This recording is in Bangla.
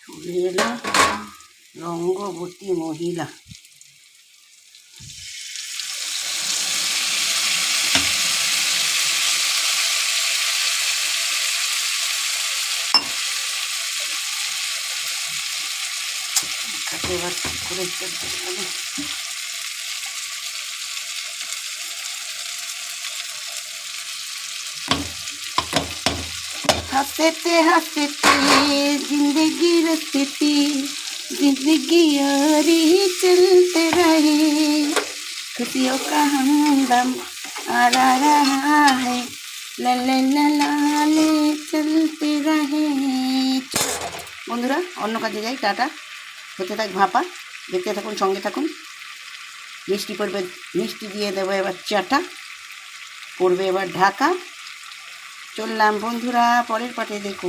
চলে এলো রঙ্গবতী মহিলা। এবার করে हंसते हंसते जिंदगी रस्ती जिंदगी यारी चलते रहे खुशियों का हमदम आ रहा है ला ला ला ला ले चलते रहे। বন্ধুরা অন্য কাজে যাই, টাটা। হতে থাক ভাপা, দেখতে থাকুন, সঙ্গে থাকুন। মিষ্টি পড়বে, মিষ্টি দিয়ে দেবো এবার চাটা, পড়বে এবার ঢাকা। চললাম বন্ধুরা, পরের পাটে দেখুন।